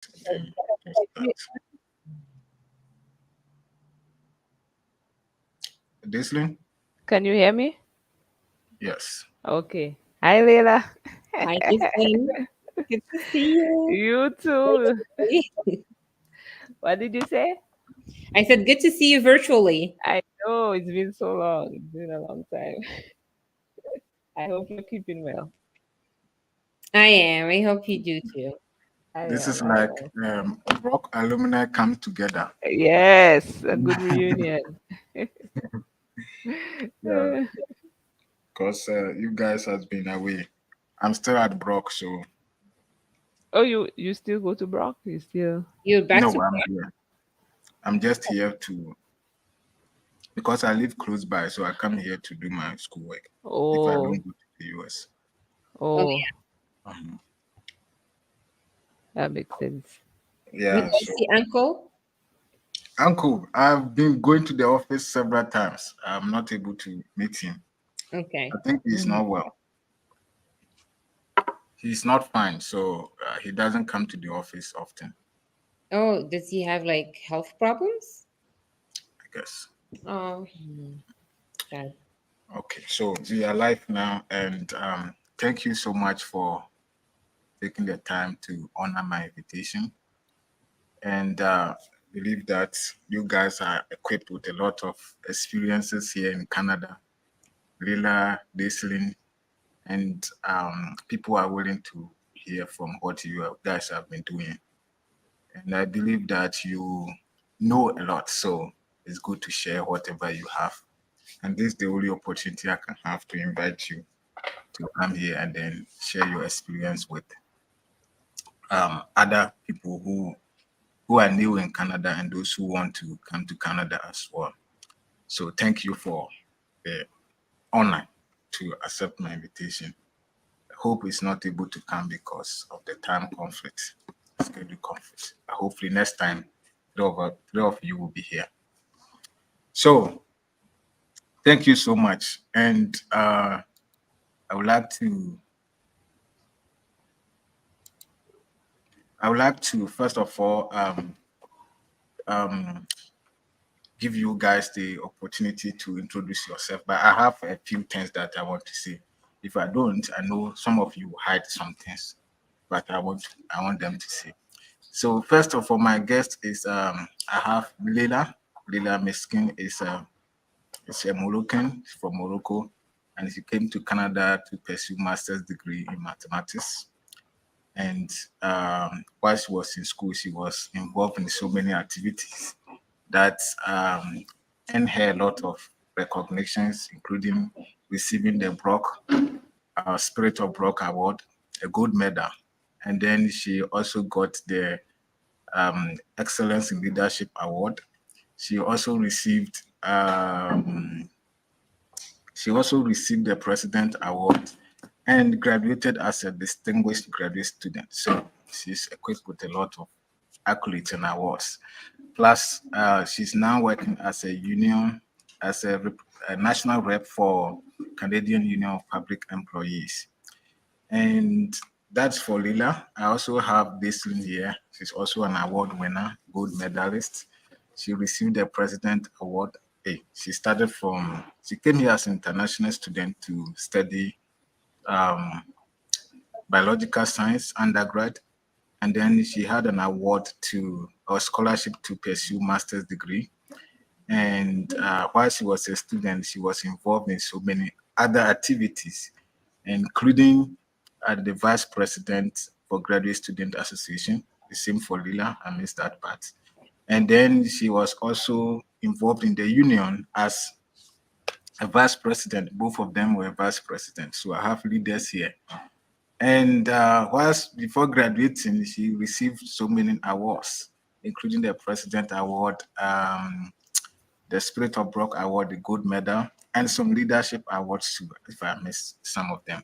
Okay, Dislin? Can you hear me? Yes. Okay. Hi, Leila. Hi, Jason. Good to see you. You too. What did you say? I said, good to see you virtually. I know it's been so long. It's been a long time. I hope you're keeping well. I am. I hope you do too. I This am. is I like am. rock alumni come together. Yes, a good reunion. Yeah, because you guys has been away. I'm still at Brock, so Oh, you still go to Brock? You still? You're back no, to I'm here. I'm just here to because I live close by, so I come here to do my schoolwork. If I don't Oh, go to the US, Oh, oh, um, that makes sense. you yeah. guys So, see Uncle? Uncle, I've been going to the office several times. I'm not able to meet him. Okay. I think he's Mhm. not well. He's not fine, so he doesn't come to the office often. Oh, does he have like health problems? I guess. Oh, Mm. sad. Okay, so we are live now, and thank you so much for taking the time to honor my invitation. And believe that you guys are equipped with a lot of experiences here in Canada. Lila, Deslin, and people are willing to hear from what guys have been doing. And I believe that you know a lot, so it's good to share whatever you have. And this is the only opportunity I can have to invite you to come here and then share your experience with other people who are new in Canada and those who want to come to Canada as well. So thank you for the honor to accept my invitation. I hope it's not able to come because of the time conflict, schedule conflict. Hopefully next time, three of you will be here. So thank you so much, and I would like to first of all um, give you guys the opportunity to introduce yourself. But I have a few things that I want to say. If I don't, I know some of you hide some things, but I want them to say. So first of all, my guest is I have Leila. Leila Miskin is a Moroccan from Morocco, and she came to Canada to pursue master's degree in mathematics. And while she was in school, she was involved in so many activities that earned her a lot of recognitions, including receiving the Brock Spirit of Brock Award, a gold medal, and then she also got the Excellence in Leadership Award. She also received the President Award and graduated as a distinguished graduate student. So she's equipped with a lot of accolades and awards. Plus, she's now working as a union, as a national rep for Canadian Union of Public Employees. And that's for Lila. I also have Baselin here. She's also an award winner, gold medalist. She received the President Award. Hey, she came here as an international student to study um, biological science undergrad, and then she had an award or scholarship to pursue master's degree. And while she was a student, she was involved in so many other activities, including the vice president for Graduate Student Association. The same for Lila. I missed that part. And then she was also involved in the union as a vice president. Both of them were vice president. So I have leaders here. And whilst before graduating, she received so many awards, including the President Award, the Spirit of Brock Award, the Gold Medal, and some leadership awards too, if I missed some of them.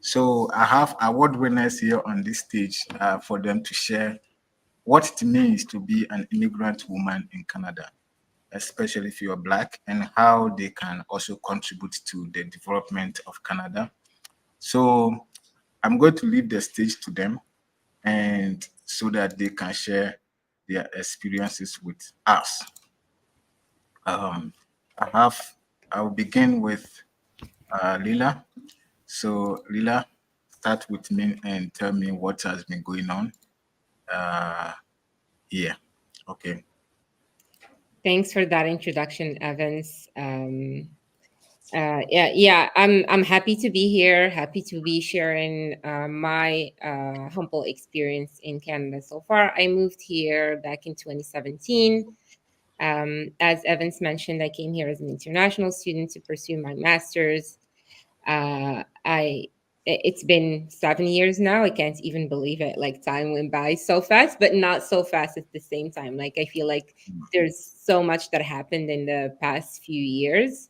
So I have award winners here on this stage for them to share what it means to be an immigrant woman in Canada, especially if you're Black, and how they can also contribute to the development of Canada. So I'm going to leave the stage to them. and so that they can share their experiences with us. Um, I have, I'll begin with Lila. So, Lila, start with me and tell me what has been going on uh, here. Okay. Thanks for that introduction, Evans. Yeah, I'm happy to be here. Happy to be sharing my humble experience in Canada so far. I moved here back in 2017. As Evans mentioned, I came here as an international student to pursue my master's. It's been 7 years now. I can't even believe it. Like, time went by so fast, but not so fast at the same time. Like, I feel like there's so much that happened in the past few years.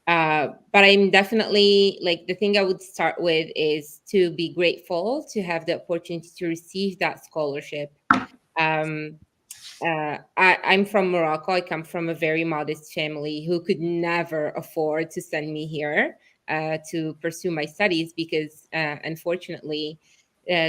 But I'm definitely, like, the thing I would start with is to be grateful to have the opportunity to receive that scholarship. Um, I'm from Morocco. I come from a very modest family who could never afford to send me here to pursue my studies because, unfortunately,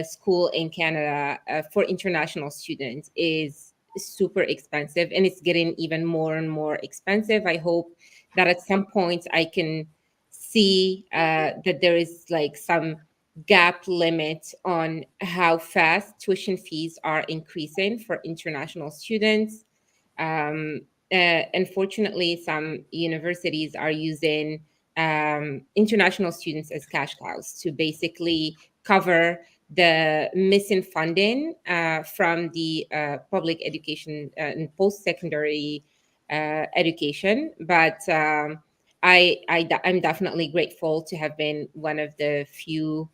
school in Canada for international students is super expensive, and it's getting even more and more expensive. I hope that at some point I can see that there is like some gap limit on how fast tuition fees are increasing for international students. Um, Unfortunately, some universities are using international students as cash cows to basically cover the missing funding from the public education and post-secondary education. But I'm definitely grateful to have been one of the few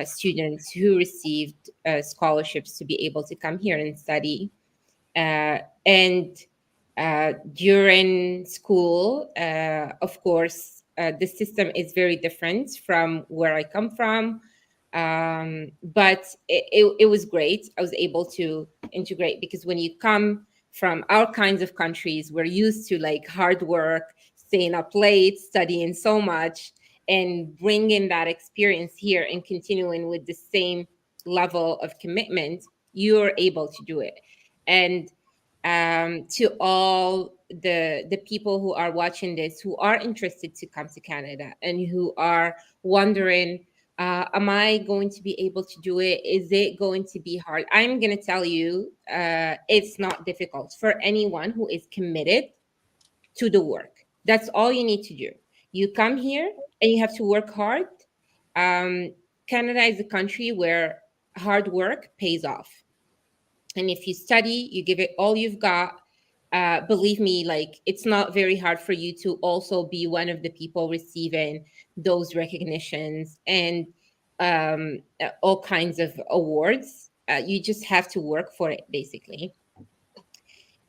students who received scholarships to be able to come here and study. And during school, of course, the system is very different from where I come from. But it was great. I was able to integrate because when you come from our kinds of countries, we're used to like hard work, staying up late, studying so much, and bringing that experience here and continuing with the same level of commitment, you're able to do it. And to all the people who are watching this, who are interested to come to Canada and who are wondering, am I going to be able to do it? Is it going to be hard? I'm going to tell you, it's not difficult for anyone who is committed to the work. That's all you need to do. You come here and you have to work hard. Um, Canada is a country where hard work pays off. And if you study, you give it all you've got. Believe me, like, it's not very hard for you to also be one of the people receiving those recognitions and all kinds of awards. You just have to work for it, basically.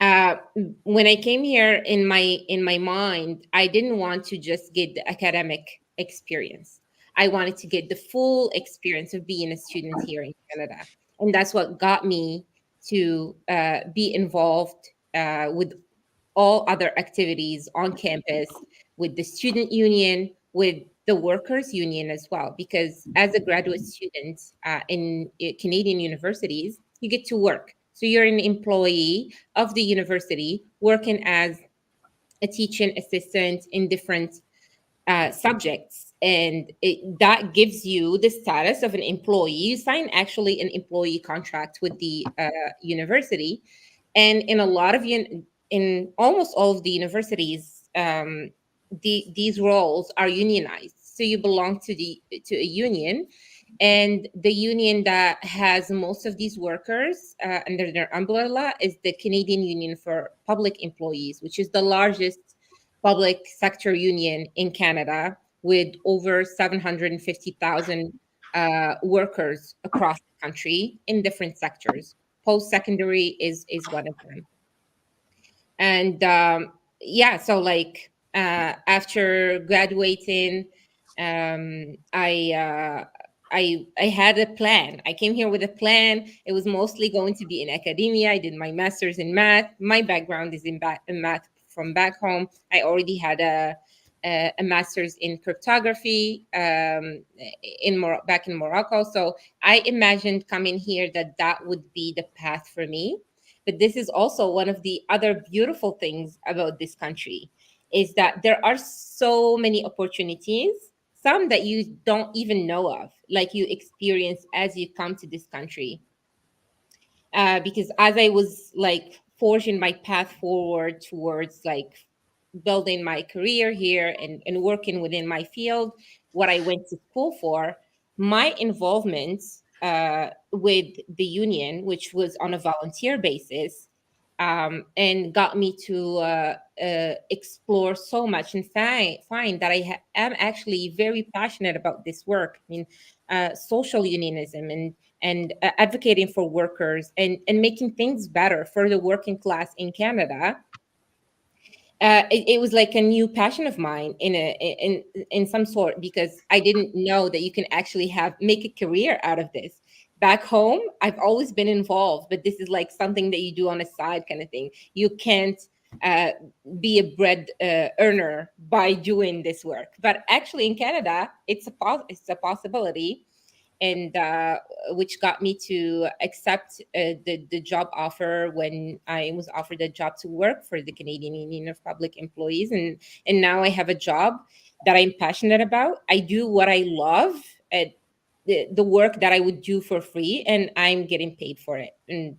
uh, when I came here, in my mind, I didn't want to just get the academic experience. I wanted to get the full experience of being a student here in Canada, and that's what got me to be involved with all other activities on campus, with the student union, with the workers union as well. Because as a graduate student in Canadian universities, you get to work. So you're an employee of the university working as a teaching assistant in different subjects, and that gives you the status of an employee. You sign actually an employee contract with the university, and in a lot of in almost all of the universities, these roles are unionized. So you belong to a union, and the union that has most of these workers under their umbrella is the Canadian Union for Public Employees, which is the largest public sector union in Canada, with over 750,000 workers across the country in different sectors. Post secondary is one of them. And yeah, so like after graduating, I had a plan. I came here with a plan. It was mostly going to be in academia. I did my master's in math. My background is in math from back home. I already had a master's in cryptography back in Morocco. So I imagined coming here that that would be the path for me. But this is also one of the other beautiful things about this country is that there are so many opportunities, some that you don't even know of, like you experience as you come to this country. Because as I was like forging my path forward towards like building my career here and working within my field, what I went to school for, my involvement with the union, which was on a volunteer basis, and got me to explore so much and find that am actually very passionate about this work. I mean, social unionism and advocating for workers and making things better for the working class in Canada. It was like a new passion of mine in some sort, because I didn't know that you can actually have make a career out of this. Back home, I've always been involved, but this is like something that you do on a side kind of thing. You can't uh, be a bread earner by doing this work. But actually, in Canada, it's a possibility, and which got me to accept the job offer when I was offered a job to work for the Canadian Union of Public Employees, and now I have a job that I'm passionate about. I do what I love, at the work that I would do for free, and I'm getting paid for it. And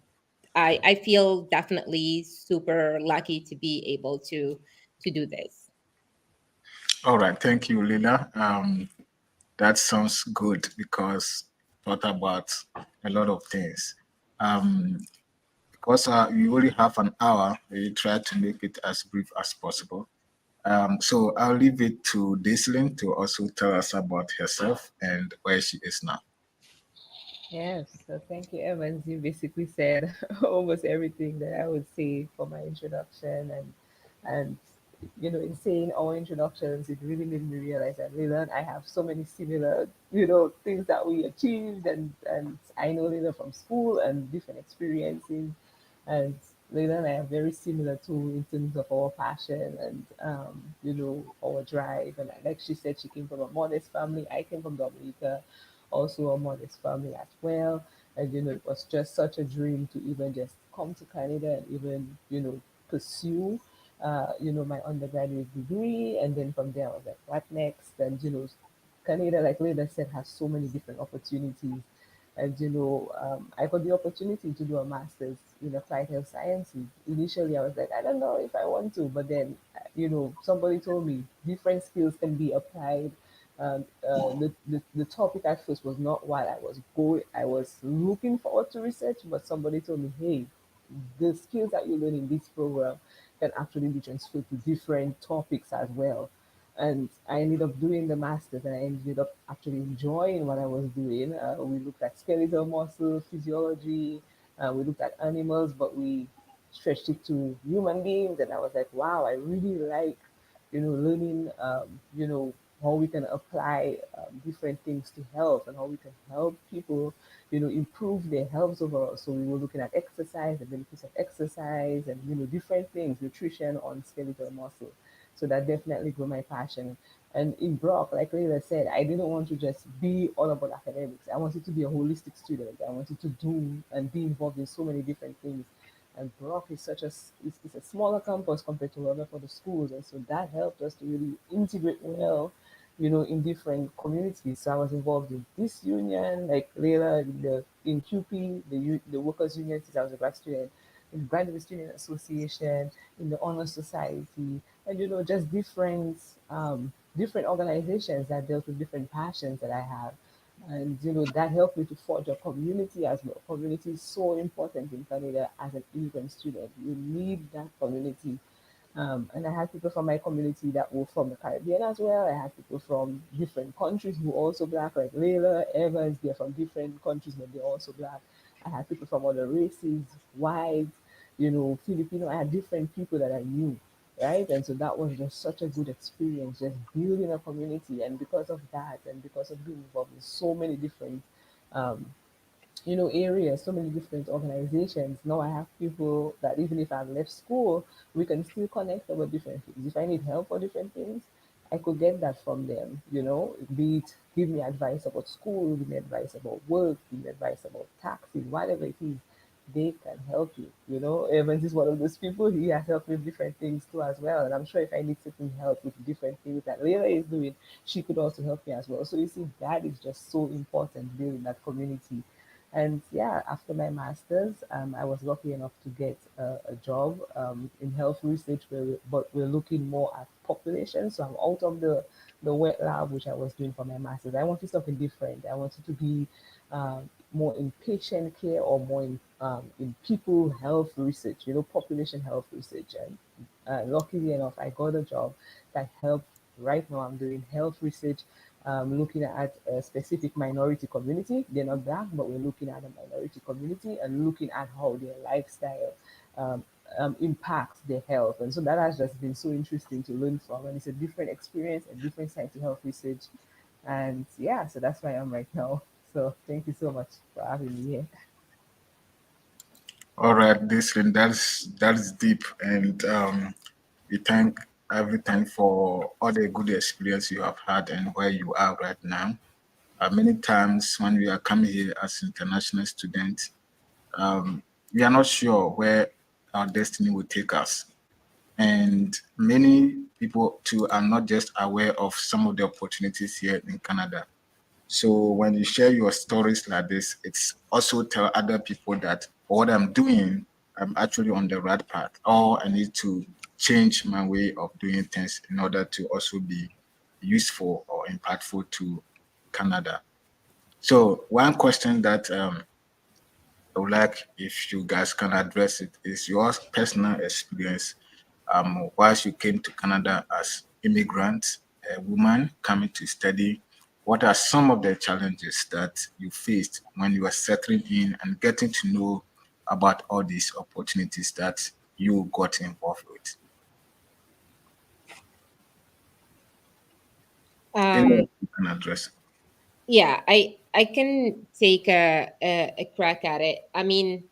I feel definitely super lucky to be able to do this. All right, thank you, Lila. That sounds good because thought about a lot of things. Um, because we only have an hour, we try to make it as brief as possible. So I'll leave it to Daislin to also tell us about herself and where she is now. Yes, so thank you, Evans. You basically said almost everything that I would say for my introduction, and in saying our introductions, it really made me realize that Leland, I have so many similar, things that we achieved, and I know Leland from school and different experiences, and Leland and I are very similar too in terms of our passion and our drive. And like she said, she came from a modest family. I came from Dominica, also a modest family as well. And it was just such a dream to even just come to Canada and even pursue my undergraduate degree. And then from there, I was like, what next? And Canada, like Leda said, has so many different opportunities. And I got the opportunity to do a master's in applied health sciences. Initially, I was like, I don't know if I want to, but then somebody told me different skills can be applied. The topic at first was not what I was looking forward to research, but somebody told me, hey, the skills that you learn in this program can actually be transferred to different topics as well. And I ended up doing the master's, and I ended up actually enjoying what I was doing. We looked at skeletal muscle physiology, we looked at animals, but we stretched it to human beings, and I was like, wow, I really like learning, how we can apply different things to health and how we can help people, improve their health overall. So we were looking at exercise, the benefits of exercise, and different things, nutrition on skeletal muscle. So that definitely grew my passion. And in Brock, like Leila said, I didn't want to just be all about academics. I wanted to be a holistic student. I wanted to do and be involved in so many different things. And Brock is it's a smaller campus compared to other for the schools, and so that helped us to really integrate well, in different communities. So I was involved in this union, like Leila, in QP, the workers union since I was a grad student, in the graduate student association, in the honor society, and just different organizations that dealt with different passions that I have. And that helped me to forge a community as well. Community is so important in Canada as an immigrant student. You need that community. And I had people from my community that were from the Caribbean as well. I had people from different countries who were also black, like Layla, Evans. They're from different countries, but they're also black. I had people from other races, white, Filipino. I had different people that I knew, right? And so that was just such a good experience, just building a community. And because of that, and because of being involved in so many different um, areas, so many different organizations. Now I have people that even if I've left school, we can still connect about different things. If I need help for different things, I could get that from them, be it give me advice about school, give me advice about work, give me advice about taxes, whatever it is, they can help you. Evans is one of those people. He has helped me with different things too as well. And I'm sure if I need certain help with different things that Leila is doing, she could also help me as well. So you see, that is just so important, building that community. And yeah, after my master's, I was lucky enough to get a job in health research, but we're looking more at population. So I'm out of the wet lab, which I was doing for my master's. I wanted something different. I wanted to be more in patient care or more in people health research, population health research. And luckily enough, I got a job that helped. Right now, I'm doing health research, looking at a specific minority community. They're not black, but we're looking at a minority community and looking at how their lifestyle um, impacts their health. And so that has just been so interesting to learn from. And it's a different experience, a different side to health research. And yeah, so that's where I am right now. So thank you so much for having me here. All right, this that's deep, and we thank every time for all the good experience you have had and where you are right now. Many times when we are coming here as international students, we are not sure where our destiny will take us. And many people too are not just aware of some of the opportunities here in Canada. So when you share your stories like this, it's also tell other people that what I'm doing, I'm actually on the right path, or I need to change my way of doing things in order to also be useful or impactful to Canada. So one question that I would like if you guys can address it is your personal experience whilst you came to Canada as immigrant, a woman coming to study. What are some of the challenges that you faced when you were settling in and getting to know about all these opportunities that you got involved with? Any Um, you can address. yeah, I can take a crack at it. I mean,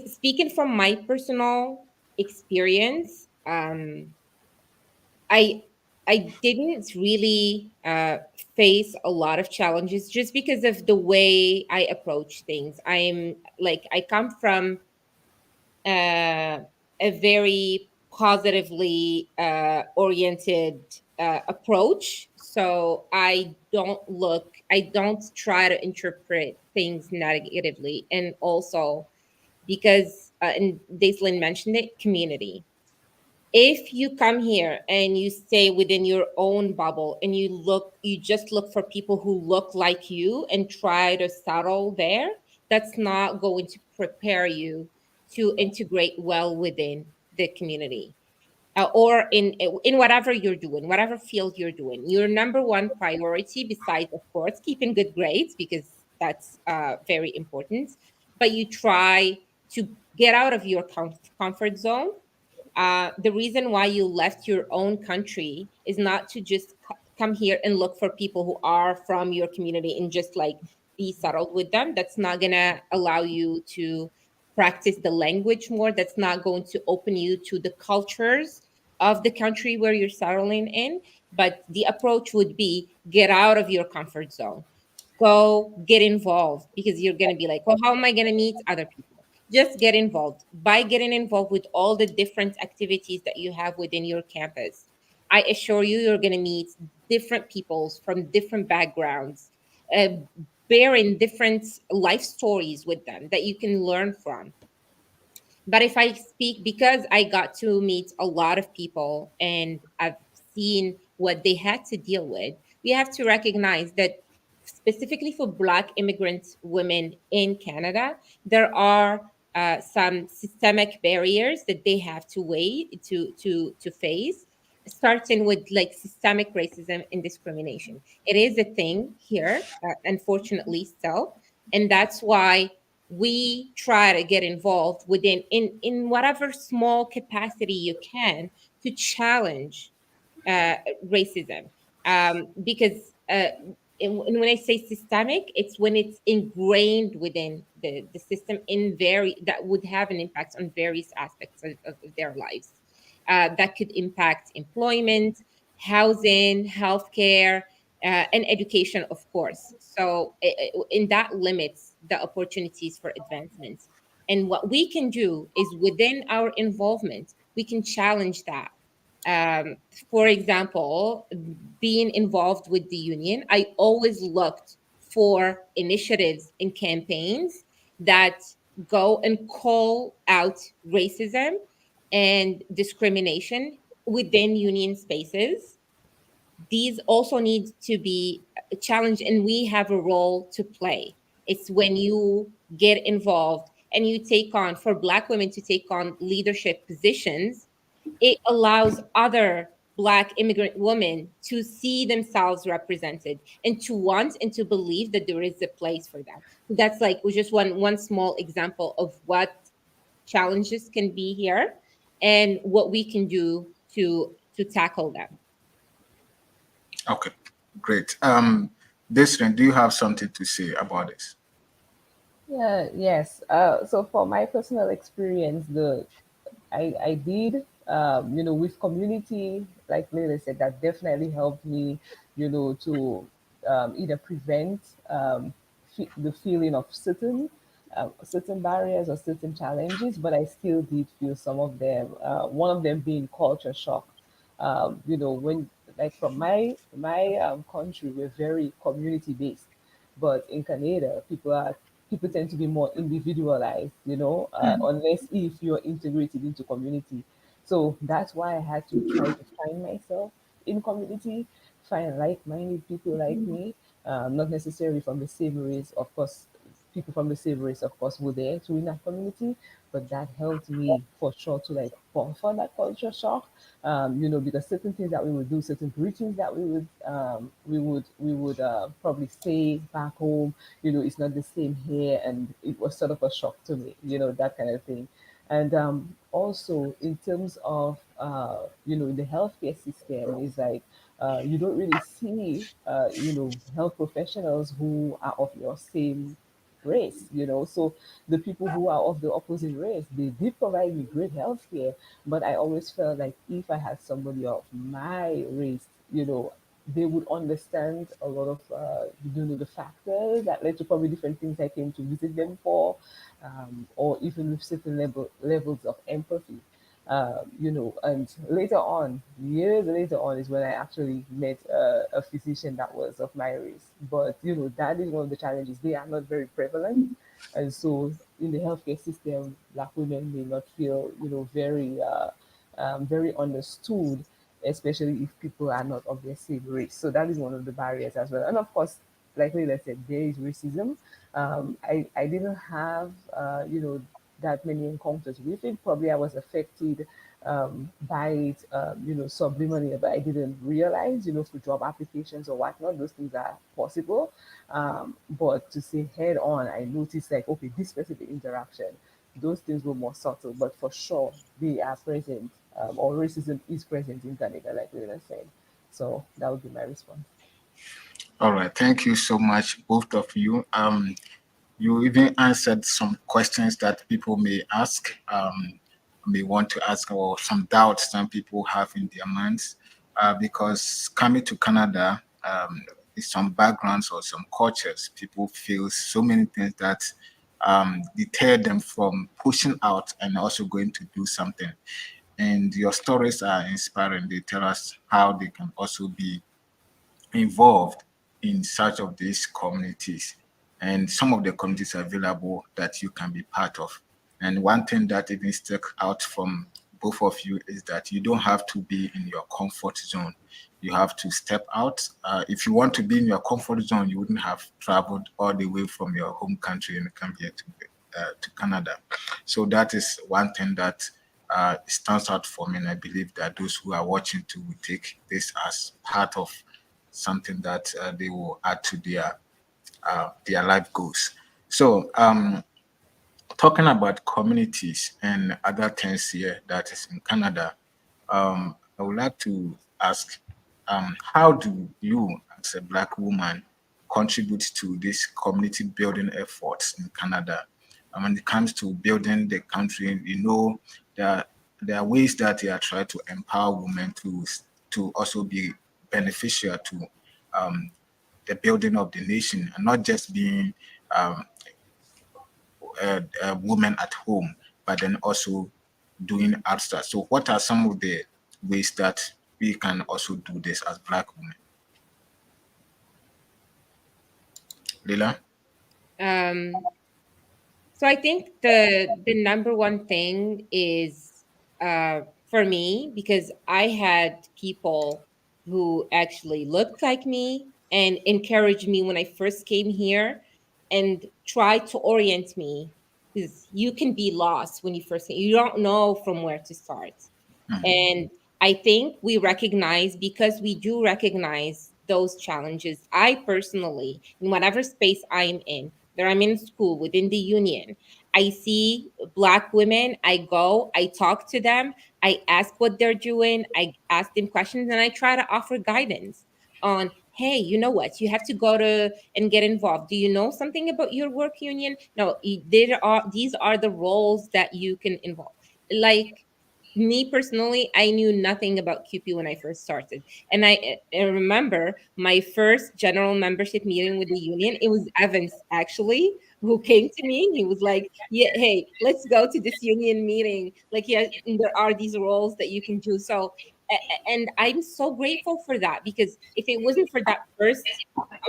speaking from my personal experience, I I didn't really face a lot of challenges just because of the way I approach things. I come from uh, a very positively oriented approach. So I don't try to interpret things negatively. And also because, and Daislin mentioned it, community. If you come here and you stay within your own bubble and you just look for people who look like you and try to settle there, that's not going to prepare you to integrate well within the community, or in whatever you're doing, whatever field you're doing. Your number one priority, besides of course keeping good grades, because that's very important, but you try to get out of your comfort zone. The reason why you left your own country is not to just come here and look for people who are from your community and just like be settled with them. That's not gonna allow you to practice the language more. That's not going to open you to the cultures of the country where you're settling in. But the approach would be get out of your comfort zone, go get involved, because you're going to be like, well, how am I going to meet other people? Just get involved. By getting involved with all the different activities that you have within your campus, I assure you, you're going to meet different peoples from different backgrounds, uh, bearing different life stories with them that you can learn from. But if I speak, because I got to meet a lot of people and I've seen what they had to deal with, we have to recognize that specifically for Black immigrant women in Canada, there are some systemic barriers that they have to to face, starting with like systemic racism and discrimination. It is a thing here, unfortunately, still, and that's why we try to get involved within in whatever small capacity you can to challenge uh, racism, because and when I say systemic, it's when it's ingrained within the system in very that would have an impact on various aspects of their lives. That could impact employment, housing, healthcare, and education, of course. So in that limits the opportunities for advancement. And what we can do is within our involvement, we can challenge that. Um, for example, being involved with the union, I always looked for initiatives and campaigns that go and call out racism and discrimination within union spaces. These also need to be challenged, and we have a role to play. It's when you get involved and you take on, for Black women to take on leadership positions, it allows other Black immigrant women to see themselves represented and to want and to believe that there is a place for them. That's like just one small example of what challenges can be here and what we can do to tackle them. Okay, great. Desrin, do you have something to say about this? Yeah, yes. So for my personal experience, I did, with community, like Leila said, that definitely helped me, to either prevent the feeling of certain barriers or certain challenges, but I still did feel some of them. One of them being culture shock. When, like, from my country, we're very community based, but in Canada, people tend to be more individualized, unless if you're integrated into community. So that's why I had to try to find myself in community, find like-minded people like me, not necessarily from the same race. Of course, people from the same race, of course, were there too in that community, but that helped me for sure to like buffer that culture shock. Because certain things that we would do, certain greetings that we would probably say back home, it's not the same here, and it was sort of a shock to me, that kind of thing. And also in terms of in the healthcare system, is like you don't really see health professionals who are of your same race, so the people who are of the opposite race, they did provide me great health care, but I always felt like if I had somebody of my race, they would understand a lot of the factors that led to probably different things I came to visit them for, or even with certain levels of empathy. And later on, years later on, is when I actually met a physician that was of my race. But that is one of the challenges. They are not very prevalent, and so in the healthcare system, Black women may not feel, very understood, especially if people are not of their same race. So that is one of the barriers as well. And of course, like Leila said, there is racism. I didn't have, that many encounters with it. Probably I was affected by it, subliminally, but I didn't realize, through job applications or whatnot, those things are possible. But to say head on, I noticed like, okay, this specific interaction, those things were more subtle, but for sure they are present, or racism is present in Canada, like we were saying. So that would be my response. All right, thank you so much, both of you. You even answered some questions that people may ask, may want to ask, or some doubts some people have in their minds. Because coming to Canada, with some backgrounds or some cultures, people feel so many things that deter them from pushing out and also going to do something. And your stories are inspiring. They tell us how they can also be involved in such of these communities, and some of the communities available that you can be part of. And one thing that even stuck out from both of you is that you don't have to be in your comfort zone. You have to step out. If you want to be in your comfort zone, you wouldn't have traveled all the way from your home country and come here to Canada. So that is one thing that stands out for me, and I believe that those who are watching too will take this as part of something that they will add to their life goals. So, talking about communities and other things here that is in Canada, I would like to ask, how do you, as a Black woman, contribute to this community building efforts in Canada? And when it comes to building the country, there are ways that they are trying to empower women to also be beneficial to um, the building of the nation, and not just being um, a woman at home, but then also doing outside. So, what are some of the ways that we can also do this as Black women? Lila? Um, so I think the number one thing is for me, because I had people who actually looked like me and encouraged me when I first came here and tried to orient me, because you can be lost when you first you don't know from where to start. Mhm. And I think we recognize, because we do recognize those challenges. I personally, in whatever space I'm in, that I'm in school, within the union, I see Black women, I go, I talk to them, I ask what they're doing, I ask them questions, and I try to offer guidance on, hey, you know what, you have to go to and get involved. Do you know something about your work union? No, there are, these are the roles that you can involve. Like, me personally, I knew nothing about QP when I first started. And I remember my first general membership meeting with the union. It was Evans, actually, who came to me. He was like, yeah, hey, let's go to this union meeting. Like, yeah, there are these roles that you can do. So, and I'm so grateful for that, because if it wasn't for that first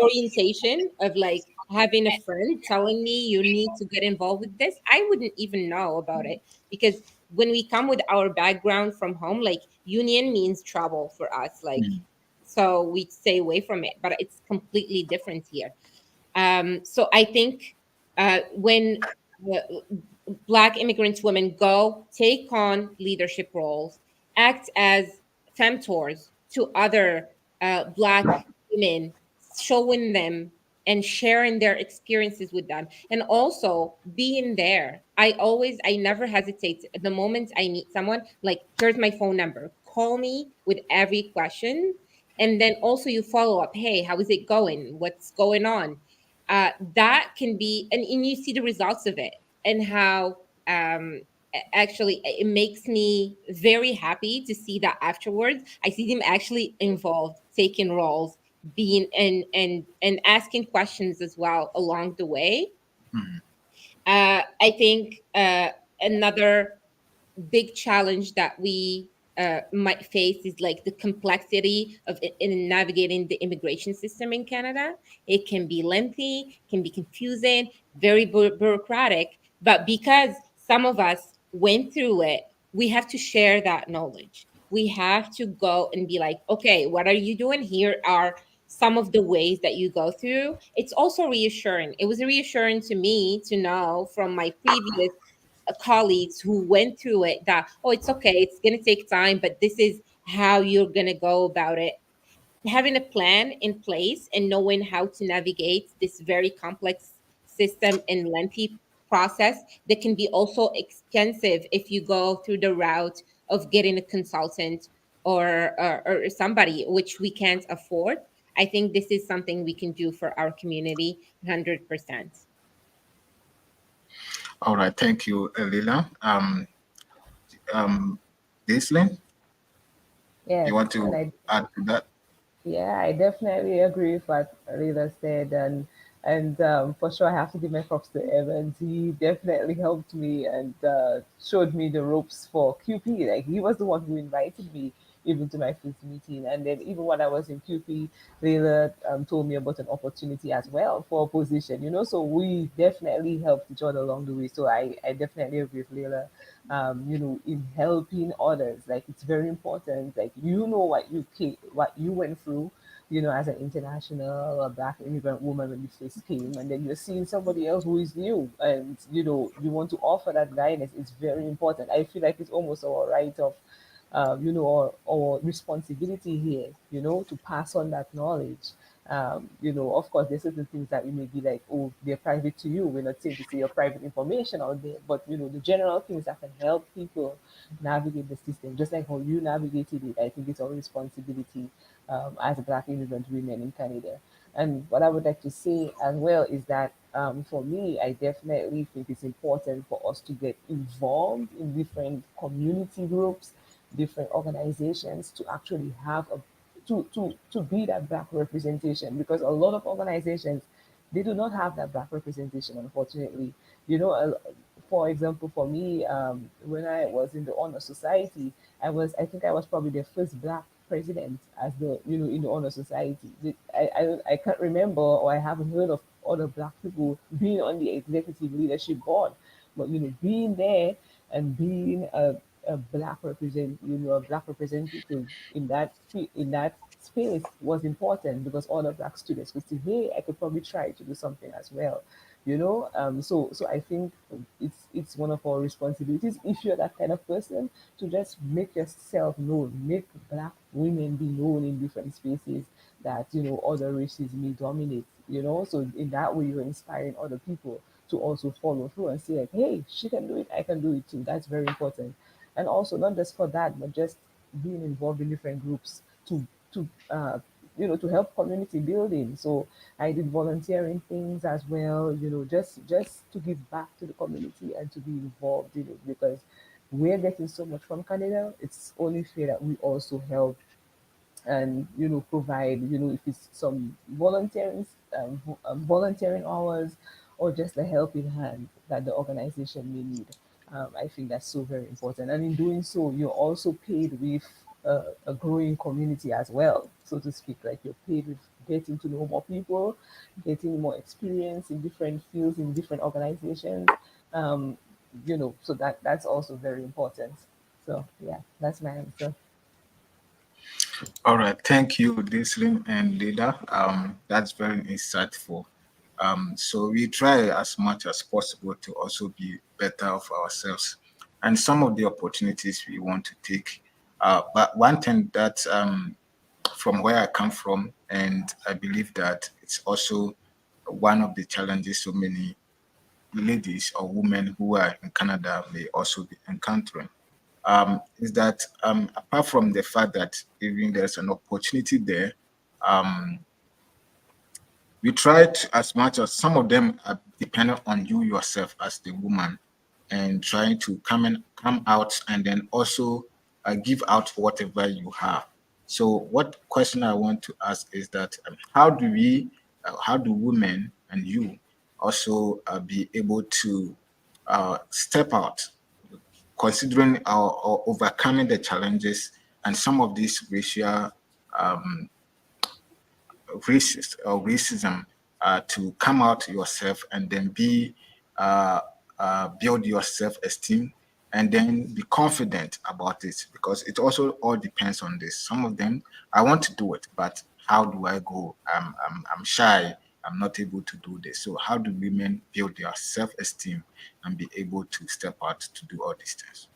orientation of like having a friend telling me you need to get involved with this, I wouldn't even know about it. Because when we come with our background from home, like, union means trouble for us, like, Mhm. so we stay away from it, but it's completely different here. So I think when uh, Black immigrant women go take on leadership roles, act as femtors to other Black women, showing them and sharing their experiences with them, and also being there. I never hesitate. The moment I meet someone, like, here's my phone number, call me with every question. And then also you follow up, hey, how is it going? What's going on? That can be, and you see the results of it, and how actually it makes me very happy to see that afterwards I see them actually involved, taking roles, being and asking questions as well along the way. Mhm. I think another big challenge that we might face is like the complexity of in navigating the immigration system in Canada. It can be lengthy, can be confusing, very bureaucratic, but because some of us went through it, we have to share that knowledge. We have to go and be like, okay, what are you doing? Here are some of the ways that you go through. It's also reassuring. It was reassuring to me to know from my previous colleagues who went through it that, oh, it's okay, it's going to take time, but this is how you're going to go about it. Having a plan in place and knowing how to navigate this very complex system and lengthy process that can be also expensive if you go through the route of getting a consultant or somebody, which we can't afford. I think this is something we can do for our community 100%. All right, thank you, Lila. Um, Aislinn, you Yes, want and to I add to that? Yeah, I definitely agree with what Leila said, and for sure I have to give my props to Evans. He definitely helped me and showed me the ropes for QP. Like he was the one who invited me even to my first meeting, and then even when I was in QP, Leila told me about an opportunity as well for a position. So we definitely helped each other along the way. So I definitely agree with Leila in helping others. Like it's very important. Like what you went through, as an international or black immigrant woman when you first came, and then you're seeing somebody else who is new, and you want to offer that guidance. It's very important. I feel like it's almost our right of our responsibility here, to pass on that knowledge. Of course, there's certain things that we may be like, oh, they're private to you. We're not saying to say your private information out there, but the general things that can help people navigate the system, just like how you navigated it. I think it's our responsibility as Black immigrant women in Canada. And what I would like to say as well is that for me, I definitely think it's important for us to get involved in different community groups different organizations to actually have a to be that black representation, because a lot of organizations, they do not have that black representation, unfortunately. You know, for example, for me, when I was in the honor society, I think I was probably the first black president as the, in the honor society. I can't remember, or I haven't heard of other black people being on the executive leadership board, but being there and being a black representative in in that space was important, because all the black students could see, hey, I could probably try to do something as well. So I think it's one of our responsibilities, if you're that kind of person, to just make yourself known, make black women be known in different spaces that other races may dominate. So in that way, you're inspiring other people to also follow through and say, like, hey, she can do it, I can do it too. That's very important. And also, not just for that, but just being involved in different groups to help community building. So I did volunteering things as well, just to give back to the community and to be involved in it, because we're getting so much from Canada. It's only fair that we also help and provide, if it's some volunteering hours, or just a helping hand that the organization may need. I think that's so very important, and in doing so, you're also paid with a growing community as well, so to speak. Like, you're paid with getting to know more people, getting more experience in different fields, in different organizations. um, so that's also very important. So yeah, that's my answer. All right, thank you, Dislin and Lida. That's very insightful. So we try as much as possible to also be better of ourselves, and some of the opportunities we want to take. But one thing that from where I come from, and I believe that it's also one of the challenges so many ladies or women who are in Canada may also be encountering, is that apart from the fact that even there's an opportunity there, um, we try to, as much as some of them are dependent on you yourself as the woman, and trying to come out and then also give out whatever you have. So what question I want to ask is that how do women and you also be able to step out, considering or overcoming the challenges and some of these um, racism, to come out yourself and then uh, build your self-esteem and then be confident about it, because it also all depends on this. Some of them, I want to do it, but how do I go? I'm shy. I'm not able to do this. So how do women build their self-esteem and be able to step out to do all these things?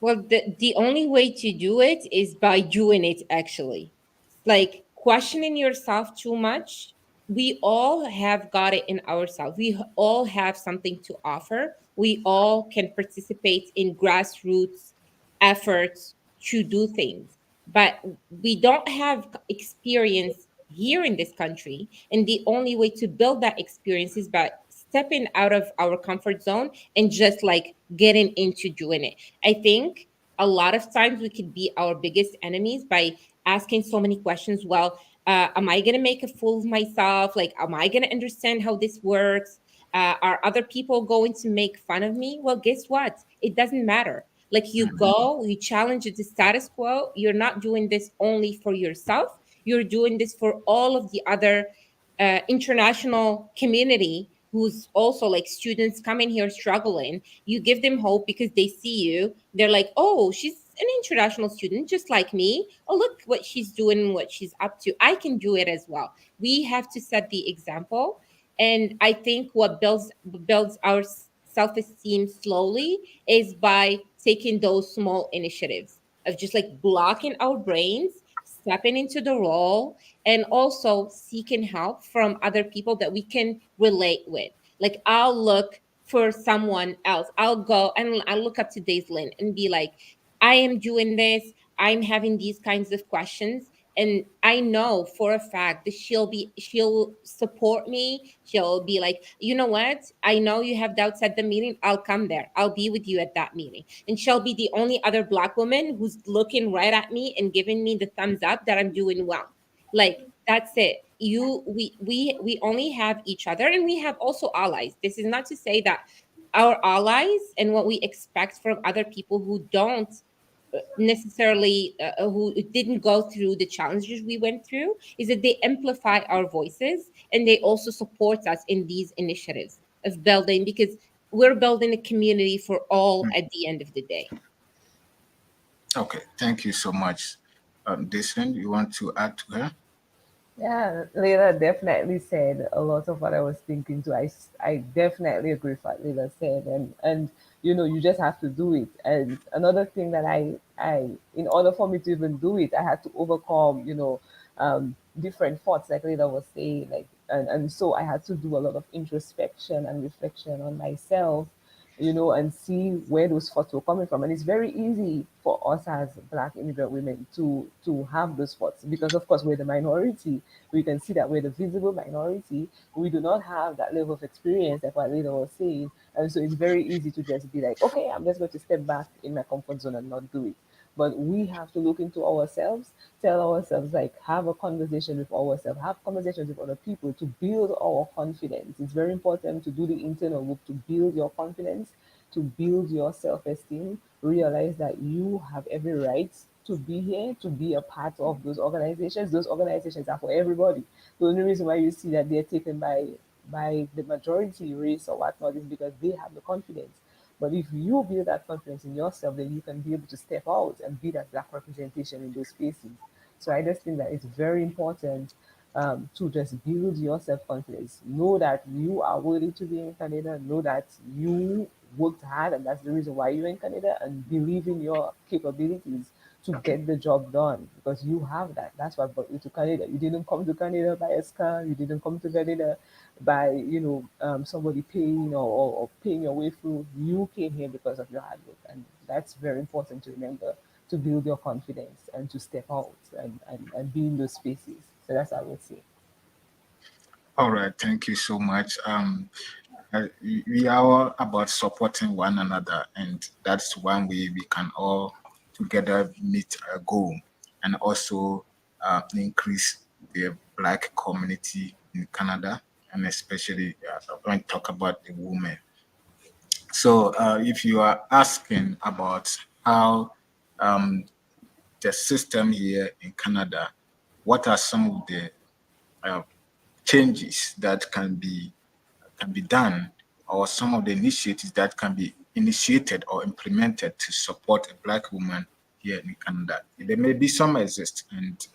Well, the only way to do it is by doing it, actually. Like, questioning yourself too much. We all have got it in ourselves. We all have something to offer. We all can participate in grassroots efforts to do things. But we don't have experience here in this country. And the only way to build that experience is by stepping out of our comfort zone and just like getting into doing it. I think a lot of times we could be our biggest enemies by asking so many questions. Well, am I going to make a fool of myself? Like, am I going to understand how this works? Are other people going to make fun of me? Well, guess what? It doesn't matter. Like, you go, you challenge the status quo. You're not doing this only for yourself, you're doing this for all of the other international community who's also like students coming here struggling. You give them hope because they see you. They're like, oh, she's an international student just like me. Oh, look what she's doing, what she's up to. I can do it as well. We have to set the example. And I think what builds our self-esteem slowly is by taking those small initiatives of just like blocking our brains, stepping into the role, and also seeking help from other people that we can relate with. Like, I'll look for someone else. I'll go and I'll look up to Daislyn and be like, I am doing this. I'm having these kinds of questions. And I know for a fact that she'll support me. She'll be like, you know what, I know you have doubts at the meeting, I'll come there, I'll be with you at that meeting. And she'll be the only other Black woman who's looking right at me and giving me the thumbs up that I'm doing well. Like, that's it. We only have each other, and we have also allies. This is not to say that our allies and what we expect from other people who don't necessarily who didn't go through the challenges we went through, is that they amplify our voices and they also support us in these initiatives of building, because we're building a community for all at the end of the day. Okay, thank you so much. Jason, you want to add to her? Yeah, Leila definitely said a lot of what I was thinking too. I definitely agree with what Leila said, and you just have to do it. And another thing that in order for me to even do it, I had to overcome different thoughts, like Leila was saying, like, and so I had to do a lot of introspection and reflection on myself, and see where those thoughts were coming from. And it's very easy for us as Black immigrant women to have those thoughts because, of course, we're the minority. We can see that we're the visible minority. We do not have that level of experience, like what Lena was saying. And so it's very easy to just be like, okay, I'm just going to step back in my comfort zone and not do it. But we have to look into ourselves, tell ourselves, like, have a conversation with ourselves, have conversations with other people to build our confidence. It's very important to do the internal work to build your confidence, to build your self-esteem. Realize that you have every right to be here, to be a part of those organizations. Those organizations are for everybody. The only reason why you see that they're taken by the majority race or whatnot is because they have the confidence. But if you build that confidence in yourself, then you can be able to step out and be that Black representation in those spaces. So I just think that it's very important to just build your self confidence. Know that you are worthy to be in Canada. Know that you worked hard, and that's the reason why you're in Canada. And believe in your capabilities to get the job done because you have that. That's what brought you to Canada. You didn't come to Canada by a scam. You didn't come to Canada by somebody paying or paying your way through. You came here because of your hard work, and that's very important to remember, to build your confidence and to step out and be in those spaces. So that's what I would say. All right, thank you so much. We are all about supporting one another, and that's one way we can all together meet a goal and also increase the Black community in Canada, and especially when talk about the women. So, if you are asking about how um, the system here in Canada, what are some of the uh, changes that can be done, or some of the initiatives that can be initiated or implemented to support a Black woman here in Canada? There may be some exist, and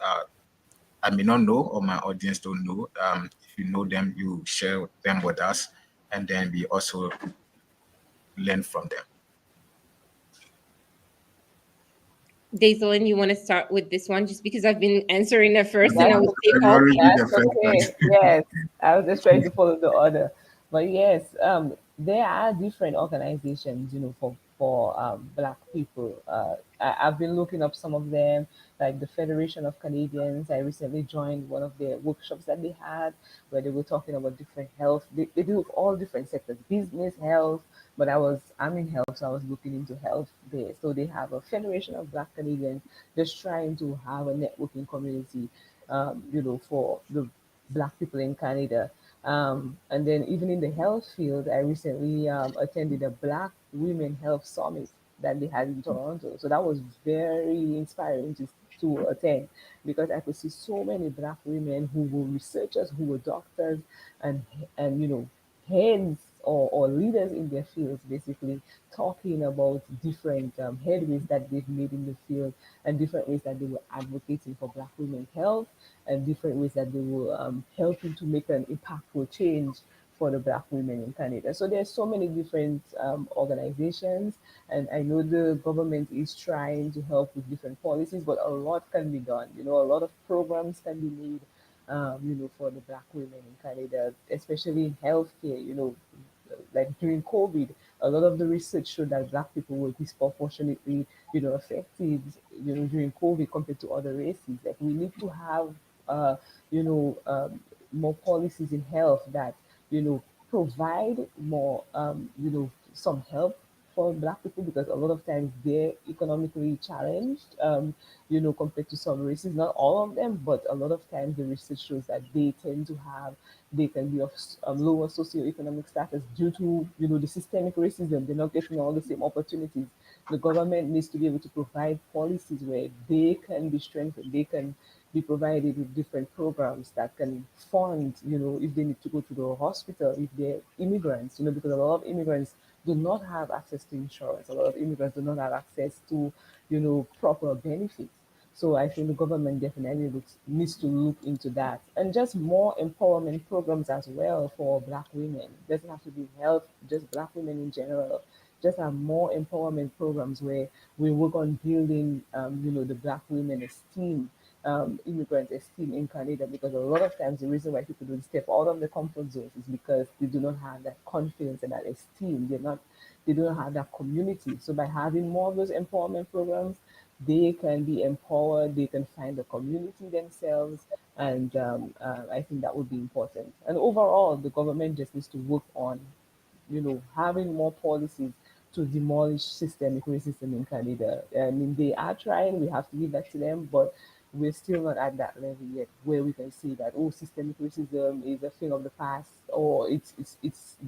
I may not know, or my audience don't know. If you know them, you share them with us, and then we also learn from them. Daisylin, you want to start with this one just because I've been answering it first and I That's will take You all already the. did the that's first okay. one. Yes, I was just trying to follow the order. But yes, there are different organizations, for Black people. I've been looking up some of them, like the Federation of Canadians. I recently joined one of their workshops that they had, where they were talking about different health. They do all different sectors, business, health. But I'm in health, so I was looking into health there. So they have a Federation of Black Canadians, just trying to have a networking community, for the Black people in Canada. And then even in the health field, I recently attended a Black Women Health Summit that they had in Toronto. So that was very inspiring to attend because I could see so many Black women who were researchers, who were doctors, and heads or leaders in their fields, basically talking about different headways that they've made in the field and different ways that they were advocating for Black women's health and different ways that they were helping to make an impactful change for the Black women in Canada. So there's so many different organizations, and I know the government is trying to help with different policies, but a lot can be done. A lot of programs can be made, for the Black women in Canada, especially in healthcare. Like during COVID, a lot of the research showed that Black people were disproportionately, affected, during COVID compared to other races. Like we need to have, uh, you know, more policies in health that, provide more, some help for Black people, because a lot of times they're economically challenged, compared to some races. Not all of them, but a lot of times the research shows that they can be of lower socioeconomic status due to, the systemic racism. They're not getting all the same opportunities. The government needs to be able to provide policies where they can be strengthened. They can be provided with different programs that can fund, if they need to go to the hospital, if they're immigrants, because a lot of immigrants do not have access to insurance. A lot of immigrants do not have access to, proper benefits. So I think the government definitely needs to look into that, and just more empowerment programs as well for Black women. It doesn't have to be health, just Black women in general. Just have more empowerment programs where we work on building, the Black women esteem, immigrant esteem in Canada, because a lot of times the reason why people don't step out of the comfort zones is because they do not have that confidence and that esteem. They don't have that community. So by having more of those empowerment programs, they can be empowered, they can find a community themselves, and I think that would be important. And overall, the government just needs to work on, having more policies to demolish systemic racism in Canada. I mean, they are trying, we have to give that to them, but we're still not at that level yet where we can say that, oh, systemic racism is a thing of the past, or it's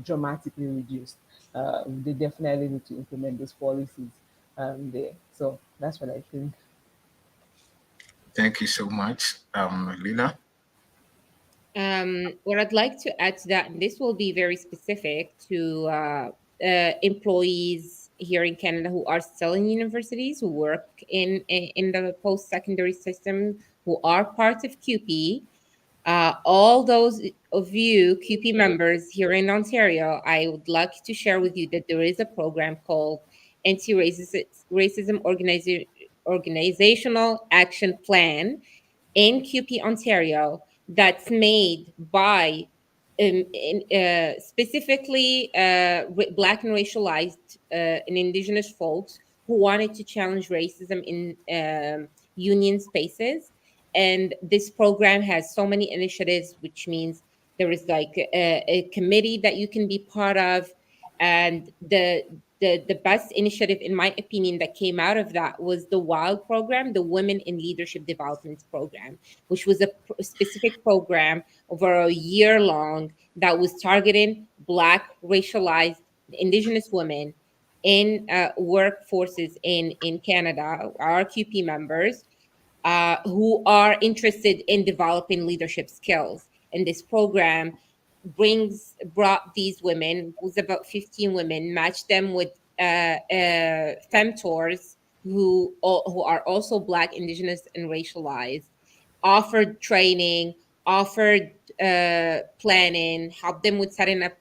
dramatically reduced. They definitely need to implement those policies there. So that's what I think. Thank you so much, Lila. What I'd like to add to that, and this will be very specific to employees here in Canada who are still in universities, who work in the post secondary system, who are part of QP. All those of you QP members here in Ontario, I would like to share with you that there is a program called Anti-Racism Organizational Action Plan in QP Ontario that's made by specifically Black and racialized and Indigenous folks who wanted to challenge racism in union spaces. And this program has so many initiatives, which means there is like a committee that you can be part of. And the best initiative, in my opinion, that came out of that was the WILD program, the Women in Leadership Development Program, which was a specific program over a year long that was targeting Black, racialized, Indigenous women in workforces in Canada, our QP members, who are interested in developing leadership skills. And this program brought these women, it was about 15 women, matched them with femtors who are also Black, Indigenous, and racialized, offered training, offered planning, helped them with setting up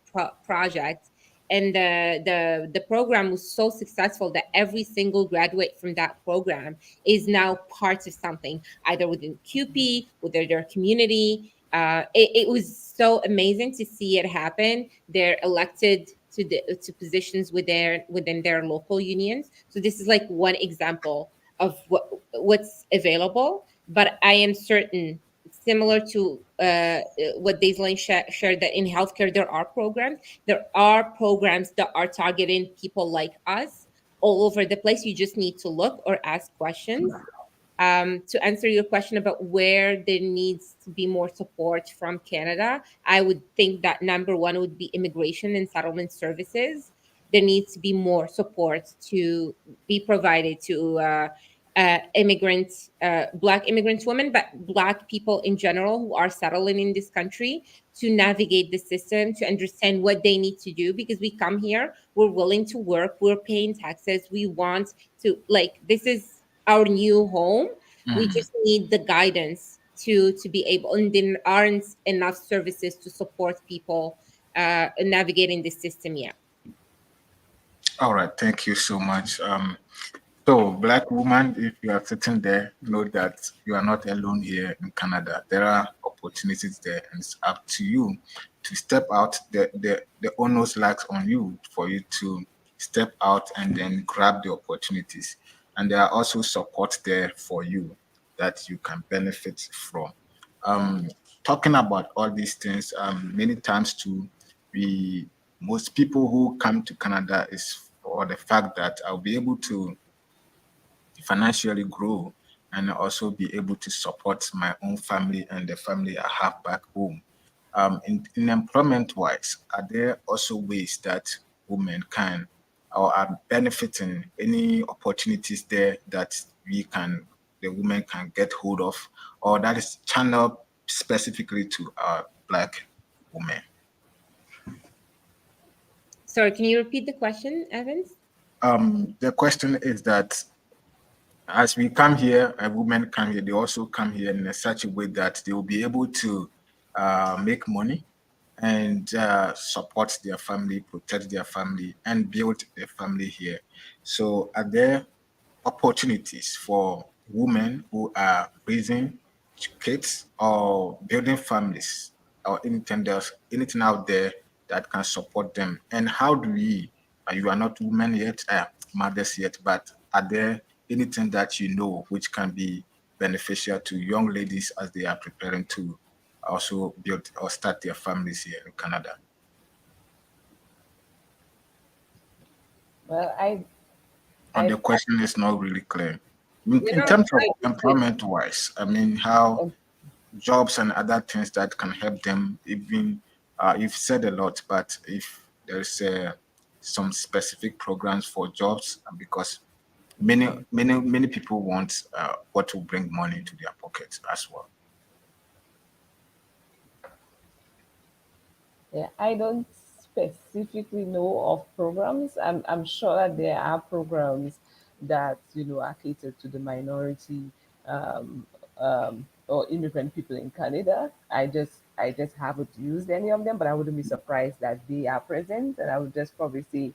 projects. And the program was so successful that every single graduate from that program is now part of something, either within QP, within their community. It was so amazing to see it happen. They're elected to positions within their local unions. So this is like one example of what's available. But I am certain, similar to what Daiseline shared, that in healthcare there are programs. There are programs that are targeting people like us all over the place. You just need to look or ask questions. To answer your question about where there needs to be more support from Canada, I would think that number one would be immigration and settlement services. There needs to be more support to be provided to immigrants, Black immigrant women, but Black people in general who are settling in this country, to navigate the system, to understand what they need to do, because we come here, we're willing to work, we're paying taxes, we want to, like, this is our new home. We Mhm. just need the guidance to be able, and there aren't enough services to support people navigating the system yet. All right, thank you so much. So, Black woman, if you are sitting there, know that you are not alone here in Canada. There are opportunities there, and it's up to you to step out. The onus lies on you for you to step out and then grab the opportunities. And there are also support there for you that you can benefit from. Um, Talking about all these things, many times too, we most people who come to Canada is for the fact that I'll be able to financially grow and also be able to support my own family and the family I have back home. In employment wise, are there also ways that women can or are benefiting any opportunities there that the women can get hold of, or that is channeled specifically to our Black women? Sorry, can you repeat the question, Evans? The question is that as we come here, women come here, they also come here in such a way that they will be able to make money and support their family, protect their family, and build their family here. So, are there opportunities for women who are raising kids or building families or anything else, anything out there that can support them? And how do we, you are not women yet, mothers yet, but are there anything that you know which can be beneficial to young ladies as they are preparing to also build or start their families here in Canada? Well, And I, the question is not really clear. You're In not terms of quite clear. employment wise, I mean, how I jobs and other things that can help them, even you've said a lot, but if there's some specific programs for jobs, because many people want what will bring money into their pockets as well. Yeah, I don't specifically know of programs. I'm sure that there are programs that are catered to the minority um, or immigrant people in Canada. I just haven't used any of them, but I wouldn't be surprised that they are present, and I would just probably say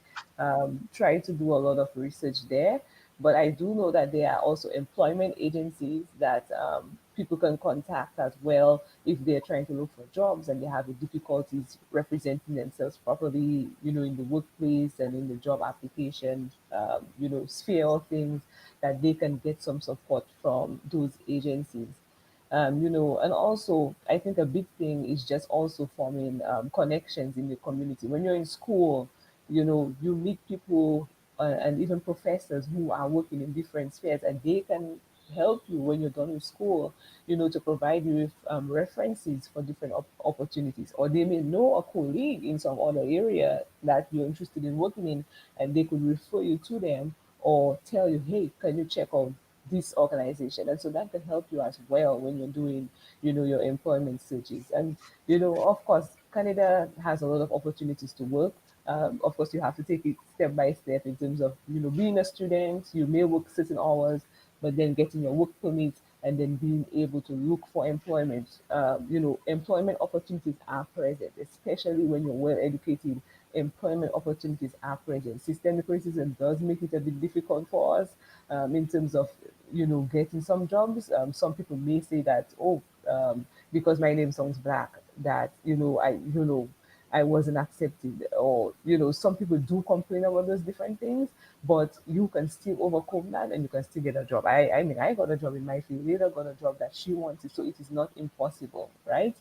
try to do a lot of research there. But I do know that there are also employment agencies that people can contact as well if they're trying to look for jobs and they have difficulties representing themselves properly, in the workplace and in the job application, sphere of things, that they can get some support from those agencies. And also I think a big thing is just also forming connections in the community. When you're in school, you meet people and even professors who are working in different spheres, and they can help you when you're done with school, to provide you with references for different opportunities. Or they may know a colleague in some other area that you're interested in working in, and they could refer you to them or tell you, hey, can you check out this organization? And so that can help you as well when you're doing, your employment searches. And, of course, Canada has a lot of opportunities to work. Of course, you have to take it step by step in terms of, being a student. You may work certain hours, but then getting your work permit and then being able to look for employment. Employment opportunities are present, especially when you're well educated. Employment opportunities are present. Systemic racism does make it a bit difficult for us in terms of getting some jobs. Some people may say that, oh, because my name sounds black, that I wasn't accepted, or some people do complain about those different things, but you can still overcome that and you can still get a job. I mean, I got a job in my field, Leda got a job that she wanted, so it is not impossible, right?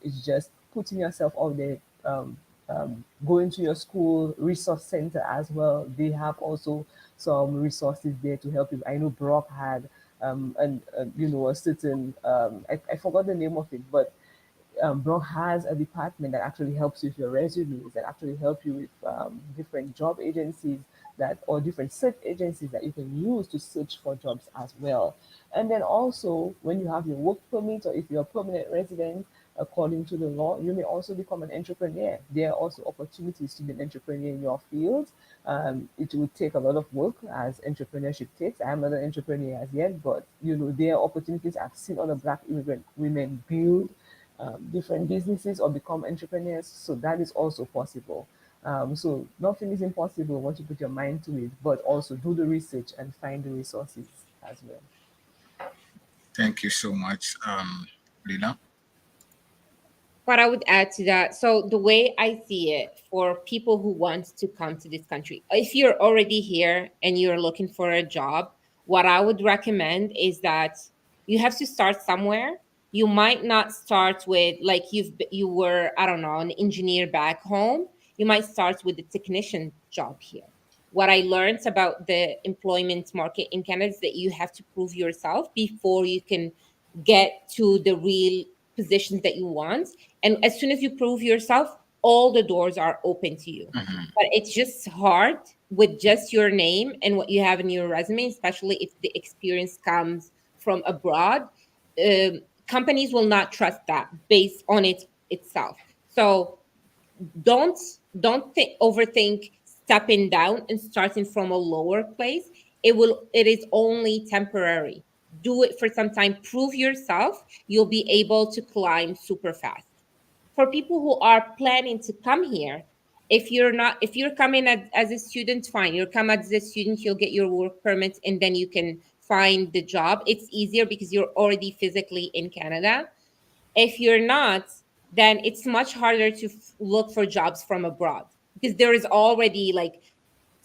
It's just putting yourself out there. Going to your school resource center as well. They have also some resources there to help you. I know Brock had and a certain I forgot the name of it, but Brock has a department that actually helps you with your resumes, that actually help you with different job agencies or different search agencies that you can use to search for jobs as well. And then also, when you have your work permit or if you're a permanent resident, according to the law, you may also become an entrepreneur. There are also opportunities to be an entrepreneur in your field. It will take a lot of work, as entrepreneurship takes. I'm not an entrepreneur as yet, but there are opportunities. I've seen other Black immigrant women build different businesses or become entrepreneurs. So that is also possible. So nothing is impossible once you put your mind to it, but also do the research and find the resources as well. Thank you so much, Lila. what I would add to that, so the way I see it for people who want to come to this country, if you're already here and you're looking for a job, what I would recommend is that you have to start somewhere. You might not start with like you were, I don't know, an engineer back home. You might start with a technician job here. What I learned about the employment market in Canada is that you have to prove yourself before you can get to the real positions that you want. And as soon as you prove yourself, all the doors are open to you. Mhm. But it's just hard with just your name and what you have in your resume, especially if the experience comes from abroad. Companies will not trust that based on it itself. So don't overthink stepping down and starting from a lower place. It is only temporary. Do it for some time, prove yourself. You'll be able to climb super fast. For people who are planning to come here, if you're coming as a student, fine, you'll come as a student, you'll get your work permit, and then you can find the job. It's easier because you're already physically in Canada. If you're not, then it's much harder to look for jobs from abroad because there is already like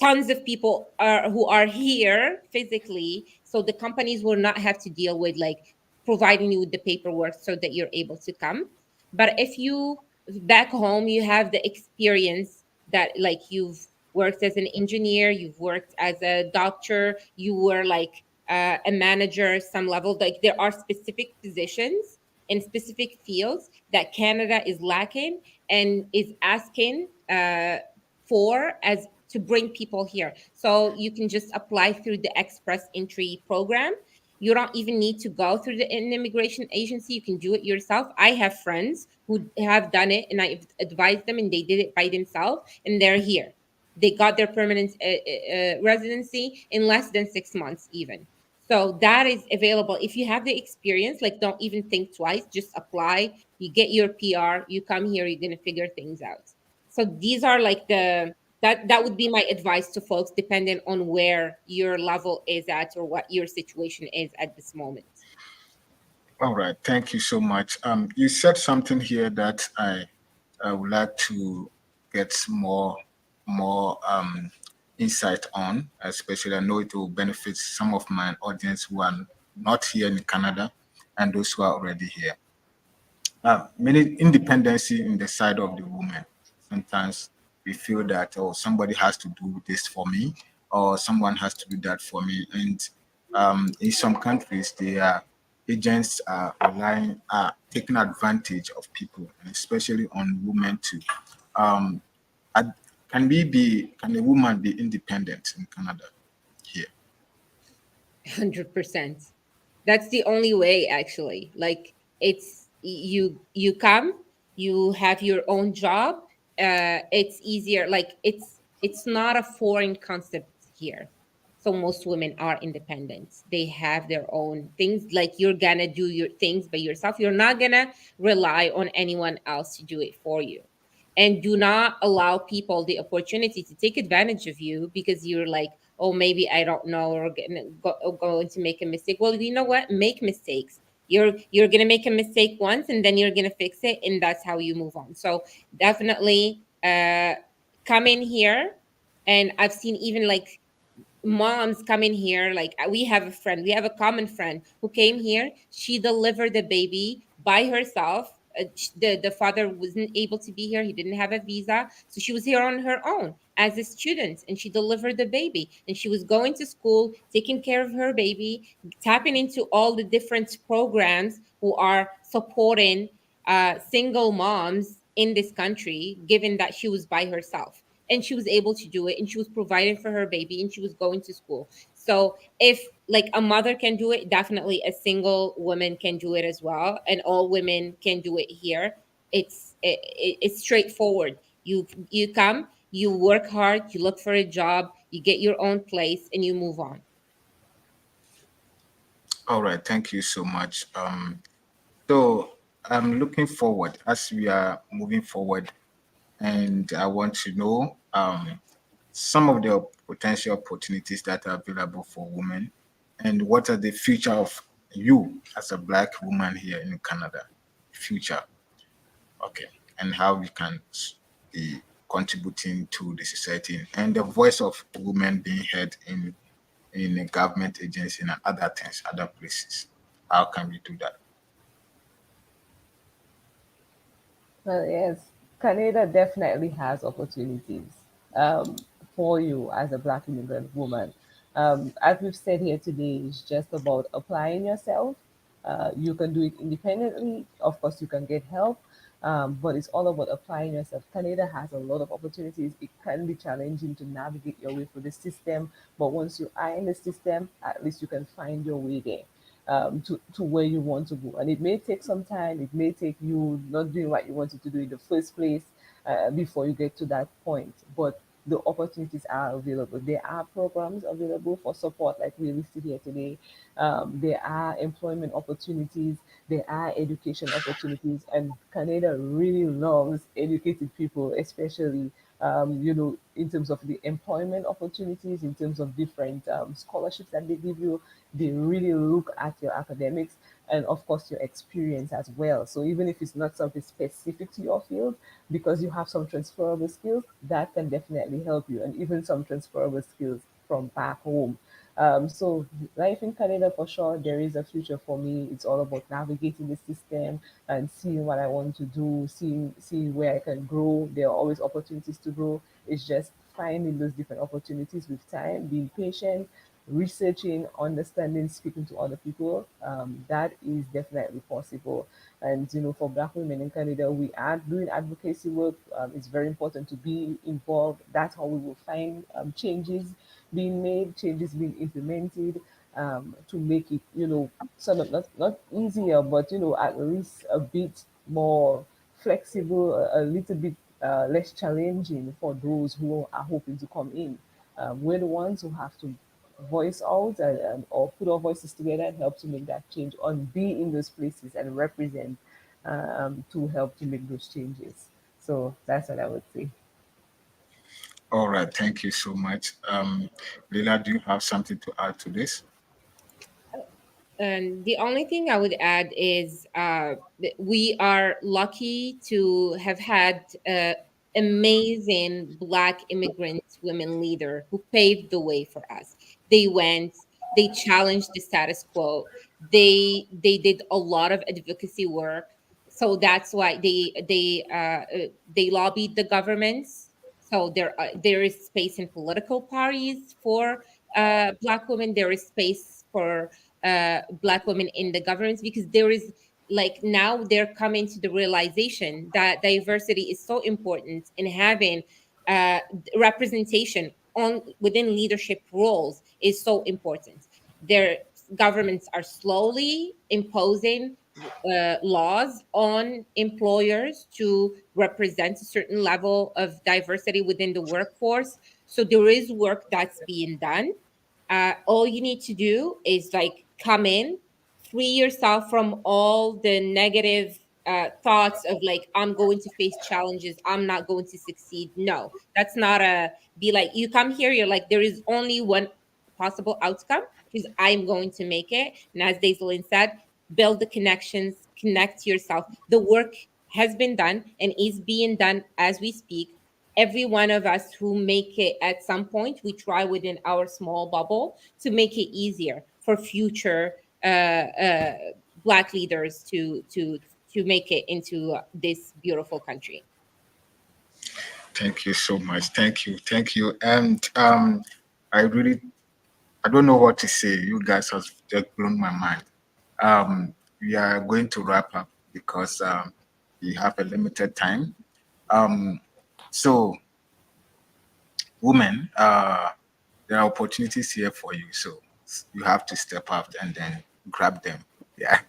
tons of people who are here physically, so the companies will not have to deal with like providing you with the paperwork so that you're able to come. But if you back home you have the experience that like you've worked as an engineer, you've worked as a doctor, you were like a manager some level, like there are specific positions in specific fields that Canada is lacking and is asking for as to bring people here. So you can just apply through the express entry program. You don't even need to go through an immigration agency. You can do it yourself. I have friends who have done it and I've advised them and they did it by themselves and they're here. They got their permanent residency in less than 6 months even. So that is available. If you have the experience, like don't even think twice, just apply. You get your PR, you come here, you're gonna figure things out. So these are like that would be my advice to folks, depending on where your level is at or what your situation is at this moment. All right, thank you so much. You said something here that I would like to get more insight on, especially I know it will benefit some of my audience who are not here in Canada and those who are already here. Many independency in the side of the woman. Sometimes we feel that oh somebody has to do this for me or someone has to do that for me. And in some countries, agents are relying are taking advantage of people, and especially on women too. Um, ad- can a woman be independent in Canada here? 100%. That's the only way actually. Like it's you come, you have your own job. It's easier. Like it's not a foreign concept here. So most women are independent. They have their own things. Like you're gonna do your things by yourself. You're not gonna rely on anyone else to do it for you. And do not allow people the opportunity to take advantage of you because you're like, oh, maybe I don't know, or going to make a mistake. Well, you know what? Make mistakes. You're gonna make a mistake once, and then you're gonna fix it, and that's how you move on. So definitely, come in here, and I've seen even like moms come in here. Like we have a friend, we have a common friend who came here. She delivered the baby by herself. The father wasn't able to be here, he didn't have a visa, so she was here on her own as a student, and she delivered the baby, and she was going to school, taking care of her baby, tapping into all the different programs who are supporting single moms in this country, given that she was by herself and she was able to do it, and she was providing for her baby, and she was going to school. So if like a mother can do it, definitely a single woman can do it as well, and all women can do it here. It's straightforward. You come, you work hard, you look for a job, you get your own place, and you move on. All right, thank you so much. So I'm looking forward as we are moving forward, and I want to know some of the potential opportunities that are available for women, and what are the future of you as a Black woman here in Canada? Future. Okay, and how we can be contributing to the society and the voice of women being heard in a government agency and other things, other places. How can we do that? Well, yes, Canada definitely has opportunities um, for you as a Black immigrant woman. As we've said here today, it's just about applying yourself. You can do it independently. Of course, you can get help, but it's all about applying yourself. Canada has a lot of opportunities. It can be challenging to navigate your way through the system, but once you are in the system, at least you can find your way there to where you want to go. And it may take some time, it may take you not doing what you wanted to do in the first place before you get to that point. But the opportunities are available. There are programs available for support, like we listed here today. There are employment opportunities, there are education opportunities, and Canada really loves educated people, especially in terms of the employment opportunities, in terms of different scholarships that they give you. They really look at your academics and, of course, your experience as well. So even if it's not something specific to your field, because you have some transferable skills, that can definitely help you, and even some transferable skills from back home. So life in Canada, for sure, there is a future for me. It's all about navigating the system and seeing what I want to do, seeing where I can grow. There are always opportunities to grow. It's just finding those different opportunities with time, being patient, researching, understanding, speaking to other people. That is definitely possible. And for Black women in Canada, we are doing advocacy work. It's very important to be involved. That's how we will find changes being made, changes being implemented, to make it, sort of not easier, but at least a bit more flexible, a little bit less challenging for those who are hoping to come in. We're the ones who have to voice out or put our voices together and help to make that change, or be in those places and represent to help to make those changes. So that's what I would say. All right, thank you so much. Leila, do you have something to add to this? And the only thing I would add is we are lucky to have had amazing Black immigrant women leader who paved the way for us. They went, they challenged the status quo. They did a lot of advocacy work. So that's why they lobbied the governments. So there is space in political parties for Black women. There is space for Black women in the governments, because there is, like, now they're coming to the realization that diversity is so important in having uh, representation on within leadership roles is so important. Their governments are slowly imposing laws on employers to represent a certain level of diversity within the workforce. So there is work that's being done. All you need to do is like come in, free yourself from all the negative thoughts of like, I'm going to face challenges, I'm not going to succeed. No, that's not a, be like, you come here, you're like, there is only one possible outcome, because I'm going to make it. And as Daiselin said, build the connections, connect yourself. The work has been done and is being done as we speak. Every one of us who make it at some point, we try within our small bubble to make it easier for future Black leaders to make it into this beautiful country. Thank you so much. Thank you. And I really, I don't know what to say. You guys have just blown my mind. We are going to wrap up because we have a limited time. Um, so, women, there are opportunities here for you. So you have to step out and then grab them. Yeah,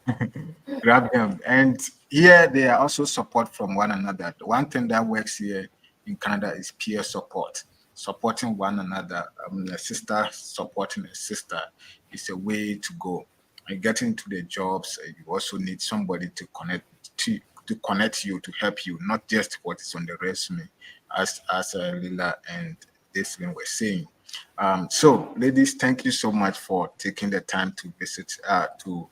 grab them. And here they are also support from one another. The one thing that works here in Canada is peer support, supporting one another. A sister supporting a sister is a way to go. And getting to the jobs, you also need somebody to connect you, to help you, not just what is on the resume, as Lila and Deslin were saying. So, ladies, thank you so much for taking the time to visit, to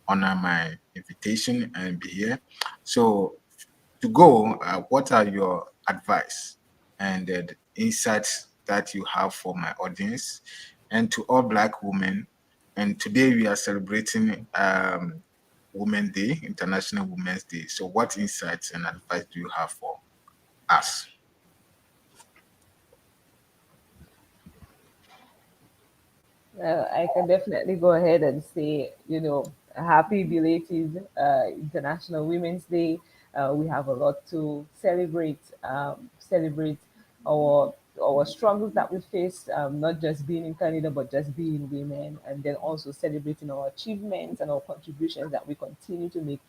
honor my invitation and be here. So, to go, what are your advice and the insights that you have for my audience and to all Black women? And today we are celebrating Women's Day, International Women's Day. So, what insights and advice do you have for us? I can definitely go ahead and say, a happy belated International Women's Day. We have a lot to celebrate. Celebrate our our struggles that we faced, not just being in Canada, but just being women, and then also celebrating our achievements and our contributions that we continue to make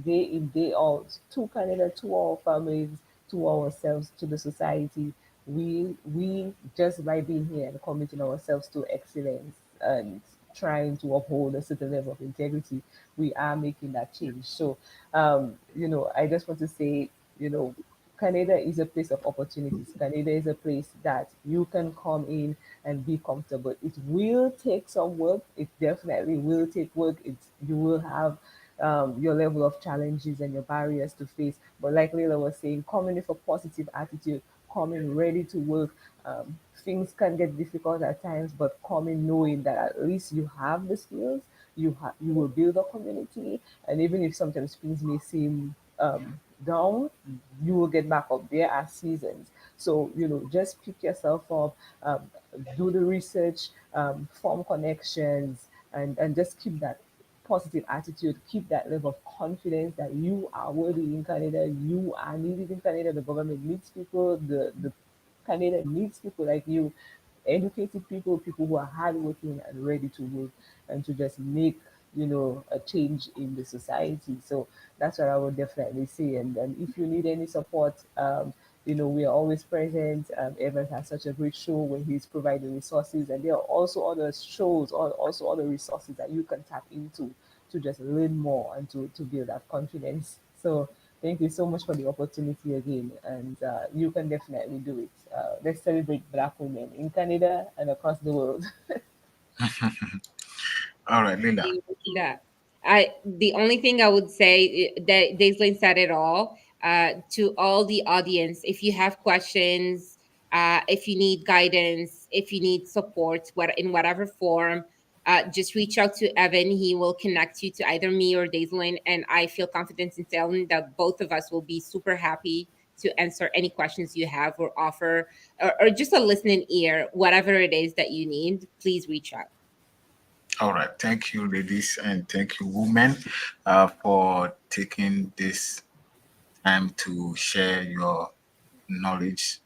day in day out to Canada, to our families, to ourselves, to the society. We just by being here and committing ourselves to excellence and trying to uphold a certain level of integrity, we are making that change. So, I just want to say, you know, Canada is a place of opportunities. Canada is a place that you can come in and be comfortable. It will take some work. It definitely will take work. You will have your level of challenges and your barriers to face. But like Leila was saying, coming with a positive attitude, coming ready to work. Things can get difficult at times, but coming knowing that at least you have the skills, you will build a community, and even if sometimes things may seem down, you will get back up there as seasons. So just pick yourself up, do the research, form connections, and just keep that positive attitude, keep that level of confidence that you are worthy in Canada, you are needed in Canada. The government needs people, the Canada needs people like you, educated people, people who are hardworking and ready to work and to just make a change in the society. So that's what I would definitely say. And if you need any support, we are always present. Evans has such a great show where he's providing resources, and there are also other shows or also other resources that you can tap into to just learn more and to build that confidence. So thank you so much for the opportunity again, and you can definitely do it. Let's celebrate Black women in Canada and across the world. All right, Linda. That the only thing I would say that Daislin said it all. To all the audience, if you have questions, if you need guidance, if you need support, in whatever form, just reach out to Evan. He will connect you to either me or Daislin, and I feel confident in telling that both of us will be super happy to answer any questions you have or offer, or just a listening ear, whatever it is that you need. Please reach out. All right. Thank you, ladies, and thank you, women, for taking this time to share your knowledge,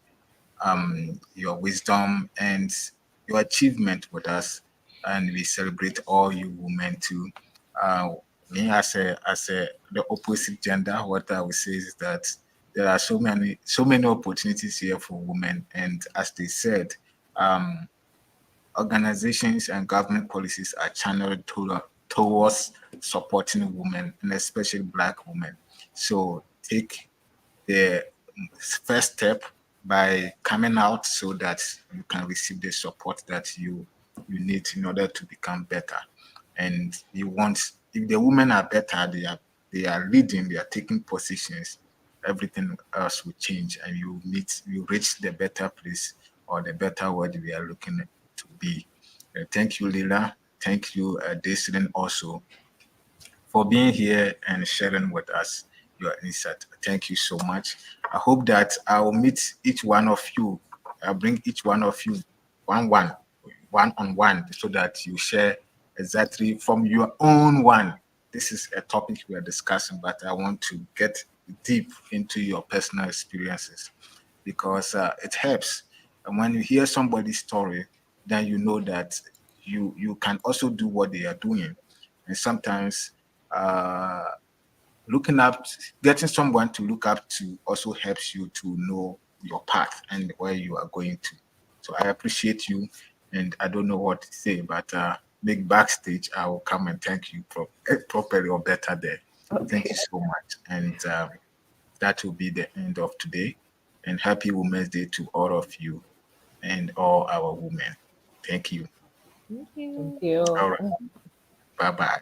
your wisdom, and your achievement with us. And we celebrate all you women too. Uh, Me as a the opposite gender, what I would say is that there are so many opportunities here for women, and as they said, um, organizations and government policies are channeled towards supporting women and especially Black women. So take the first step by coming out so that you can receive the support that you need in order to become better. And you want, if the women are better, they are leading, they are taking positions, everything else will change and you reach the better place or the better world we are looking to be. Thank you, Lila. Thank you, Desiree, also for being here and sharing with us your insight. Thank you so much. I hope that I will meet each one of you. I'll bring each one of you one on one, so that you share exactly from your own one. This is a topic we are discussing, but I want to get deep into your personal experiences because it helps. And when you hear somebody's story, then you know that you can also do what they are doing. And sometimes uh, looking up, getting someone to look up to also helps you to know your path and where you are going to. So I appreciate you, and I don't know what to say, but maybe backstage I will come and thank you properly or better there. Thank you Okay. so much, and that will be the end of today. And happy Women's Day to all of you and all our women. Thank you. Thank Thank you. you. All right. Bye bye.